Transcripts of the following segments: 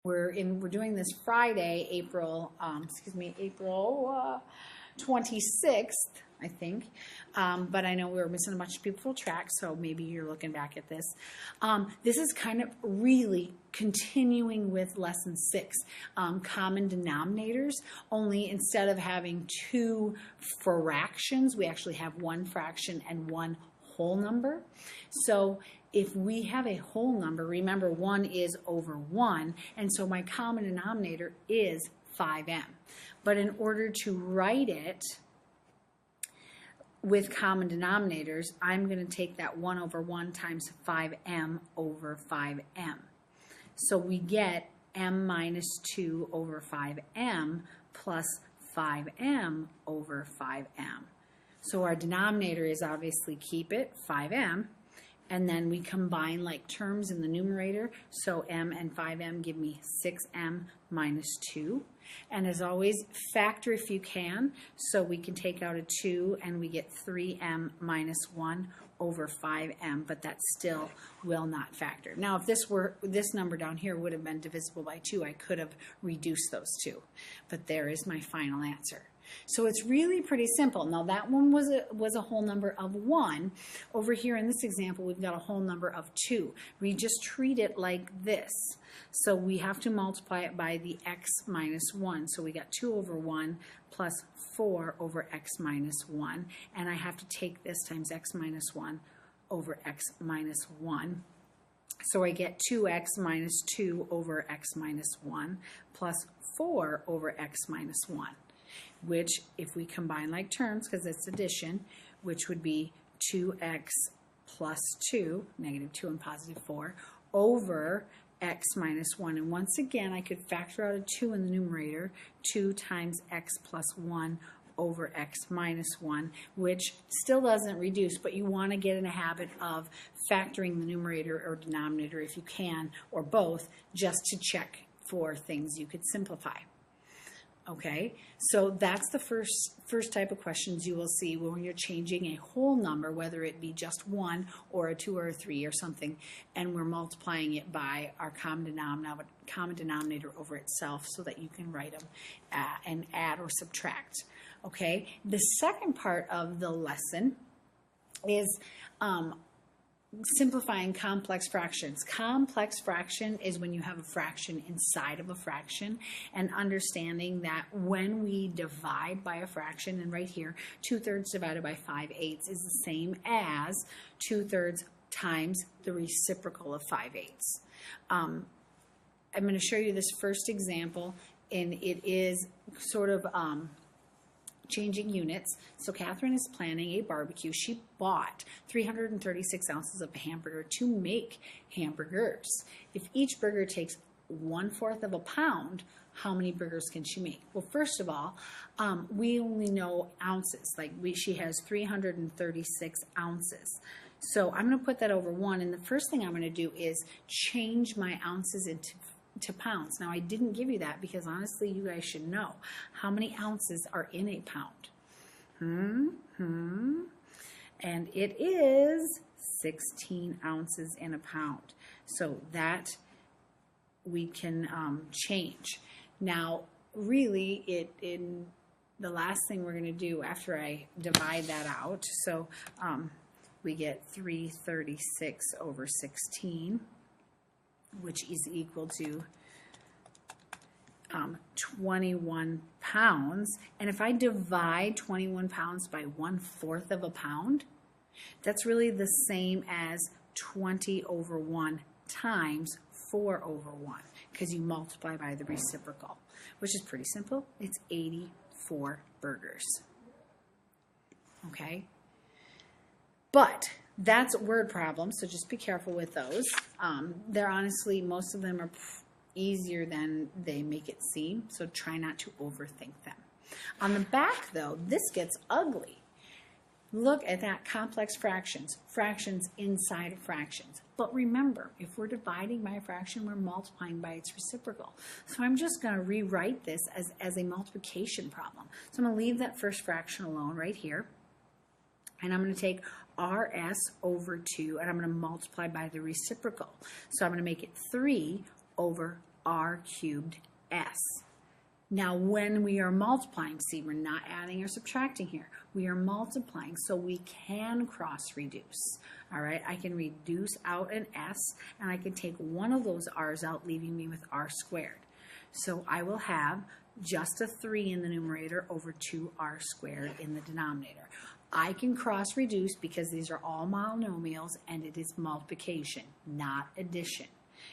We're doing this Friday, April 26th, I think. But I know we're missing a bunch of people to track, so maybe you're looking back at this. This is kind of really continuing with lesson 6, common denominators, only instead of having 2 fractions, we actually have 1 fraction and 1 whole number. So if we have a whole number, remember 1 is over 1, and so my common denominator is 5m. But in order to write it with common denominators, I'm going to take that 1 over 1 times 5m over 5m. So we get m minus 2 over 5m plus 5m over 5m. So our denominator is obviously keep it, 5m, and then we combine like terms in the numerator. So m and 5m give me 6m minus 2. And as always, factor if you can. So we can take out a 2 and we get 3m minus 1 over 5m, but that still will not factor. Now, if this number down here would have been divisible by 2, I could have reduced those two. But there is my final answer. So it's really pretty simple. Now that one was a whole number of 1. Over here in this example, we've got a whole number of 2. We just treat it like this. So we have to multiply it by the x minus 1. So we got 2 over 1 plus 4 over x minus 1. And I have to take this times x minus 1 over x minus 1. So I get 2x minus 2 over x minus 1 plus 4 over x minus 1. Which, if we combine like terms, because it's addition, which would be 2x plus 2, negative 2 and positive 4, over x minus 1. And once again, I could factor out a 2 in the numerator, 2 times x plus 1 over x minus 1, which still doesn't reduce, but you want to get in a habit of factoring the numerator or denominator if you can, or both, just to check for things you could simplify. Okay, so that's the first type of questions you will see when you're changing a whole number, whether it be just 1 or a 2 or a 3 or something, and we're multiplying it by our common denominator over itself so that you can write them and add or subtract. Okay, the second part of the lesson is simplifying complex fractions. Complex fraction is when you have a fraction inside of a fraction, and understanding that when we divide by a fraction, and right here 2/3 divided by 5/8 is the same as 2/3 times the reciprocal of 5/8. I'm going to show you this first example, and it is sort of changing units. So Catherine is planning a barbecue. She bought 336 ounces of hamburger to make hamburgers. If each burger takes 1/4 of a pound, how many burgers can she make? Well, first of all, we only know ounces. Like she has 336 ounces. So I'm going to put that over 1, and the first thing I'm going to do is change my ounces into pounds. Now, I didn't give you that because honestly, you guys should know how many ounces are in a pound. And it is 16 ounces in a pound. So that we can change. Now, really, the last thing we're going to do after I divide that out, so we get 336 over 16, which is equal to 21 pounds. And if I divide 21 pounds by 1/4 of a pound, that's really the same as 20 over 1 times 4 over 1, because you multiply by the reciprocal, which is pretty simple. It's 84 burgers. Okay? But that's a word problem, so just be careful with those. They're honestly, most of them are easier than they make it seem, so try not to overthink them. On the back, though, this gets ugly. Look at that, complex fractions, fractions inside of fractions. But remember, if we're dividing by a fraction, we're multiplying by its reciprocal. So I'm just going to rewrite this as a multiplication problem. So I'm going to leave that first fraction alone right here. And I'm going to take RS over 2, and I'm going to multiply by the reciprocal. So I'm going to make it 3 over r cubed s. Now, when we are multiplying, see, we're not adding or subtracting here. We are multiplying, so we can cross-reduce. All right, I can reduce out an s, and I can take one of those r's out, leaving me with r squared. So I will have just a 3 in the numerator over 2r squared in the denominator. I can cross-reduce because these are all monomials, and it is multiplication, not addition.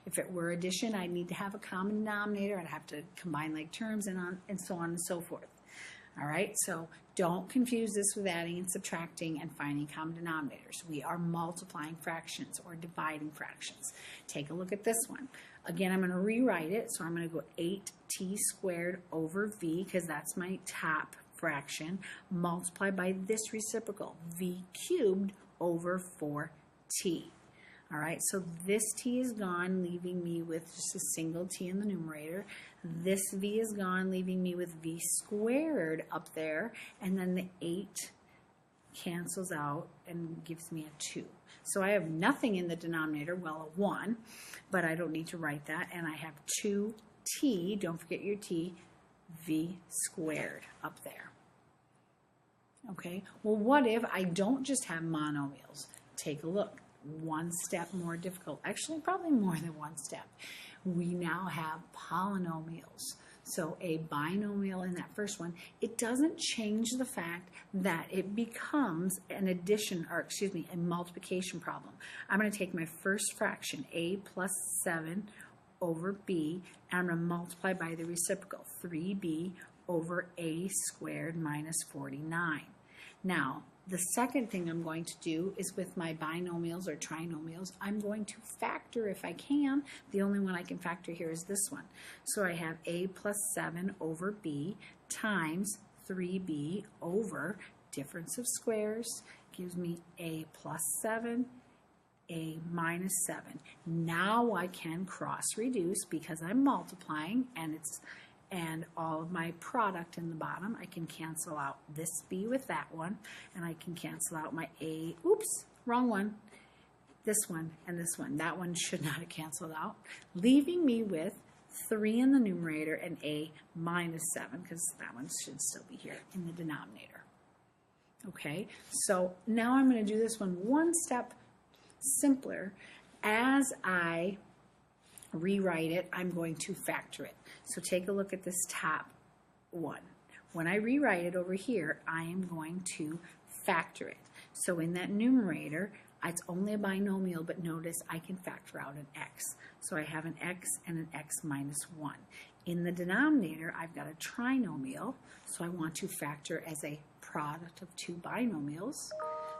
If it were addition, I'd need to have a common denominator. I'd have to combine like terms and so on and so forth. All right, so don't confuse this with adding and subtracting and finding common denominators. We are multiplying fractions or dividing fractions. Take a look at this one. Again, I'm going to rewrite it. So I'm going to go 8t squared over v, because that's my top fraction, multiplied by this reciprocal, v cubed over 4t. All right, so this t is gone, leaving me with just a single t in the numerator. This v is gone, leaving me with v squared up there, and then the 8 cancels out and gives me a 2. So I have nothing in the denominator, well, a 1, but I don't need to write that, and I have 2t, don't forget your t, v squared up there. Okay, well, what if I don't just have monomials? Take a look. One step more difficult, actually probably more than one step. We now have polynomials. So a binomial in that first one, it doesn't change the fact that it becomes an addition, or excuse me, a multiplication problem. I'm going to take my first fraction, a plus 7 over b, and I'm going to multiply by the reciprocal, 3b over a squared minus 49. Now, the second thing I'm going to do is with my binomials or trinomials, I'm going to factor if I can. The only one I can factor here is this one. So I have a plus 7 over b times 3b over difference of squares gives me a plus 7, a minus 7. Now I can cross reduce because I'm multiplying, and all of my product in the bottom, I can cancel out this b with that one, and I can cancel out my a, oops, wrong one, this one and this one. That one should not have canceled out, leaving me with 3 in the numerator and a minus 7, because that one should still be here in the denominator. Okay, so now I'm going to do this one step simpler. As I rewrite it, I'm going to factor it. So take a look at this top one. When I rewrite it over here, I am going to factor it. So in that numerator, it's only a binomial, but notice I can factor out an x. So I have an x and an x minus 1. In the denominator, I've got a trinomial, so I want to factor as a product of two binomials.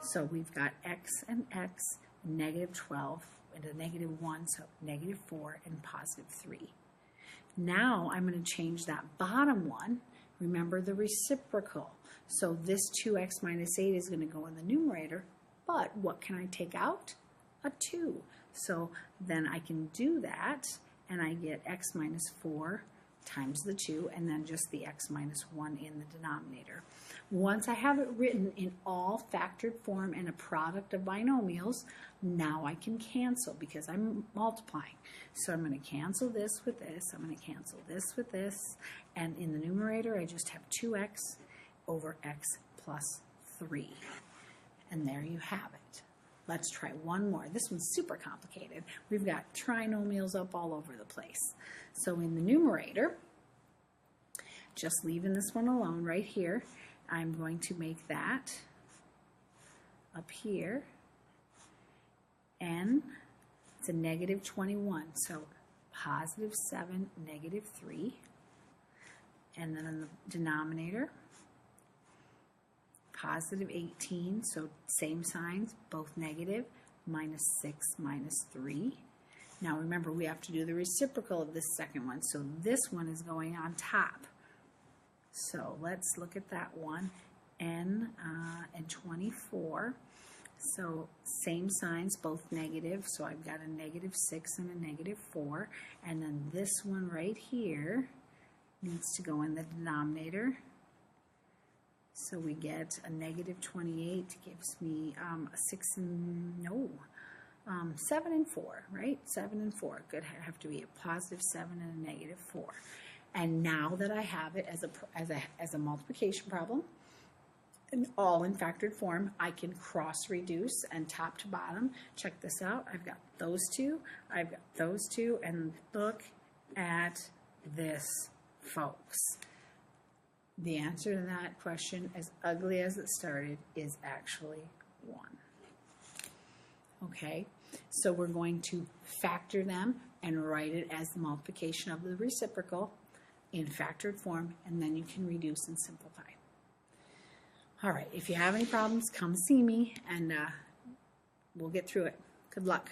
So we've got x and x, negative 12, and a negative 1, so negative 4 and positive 3. Now I'm going to change that bottom one. Remember the reciprocal. So this 2x minus 8 is going to go in the numerator, but what can I take out? A 2. So then I can do that, and I get x minus 4 times the 2, and then just the x minus 1 in the denominator. Once I have it written in all factored form and a product of binomials, now I can cancel because I'm multiplying. So I'm going to cancel this with this, I'm going to cancel this with this, and in the numerator I just have 2x over x plus 3. And there you have it. Let's try one more. This one's super complicated. We've got trinomials up all over the place. So in the numerator, just leaving this one alone right here, I'm going to make that up here n. It's a negative 21. So positive 7, negative 3. And then in the denominator, positive 18, so same signs, both negative, minus 6, minus 3. Now remember, we have to do the reciprocal of this second one, so this one is going on top. So let's look at that one, n and 24. So same signs, both negative, so I've got a negative 6 and a negative 4. And then this one right here needs to go in the denominator. So we get a negative 28 gives me a 7 and 4, right? 7 and 4. Good, have to be a positive 7 and a negative 4. And now that I have it as a multiplication problem, and all in factored form, I can cross reduce and top to bottom. Check this out. I've got those two, I've got those two, and look at this, folks. The answer to that question, as ugly as it started, is actually 1. Okay, so we're going to factor them and write it as the multiplication of the reciprocal in factored form, and then you can reduce and simplify. All right, if you have any problems, come see me, and we'll get through it. Good luck.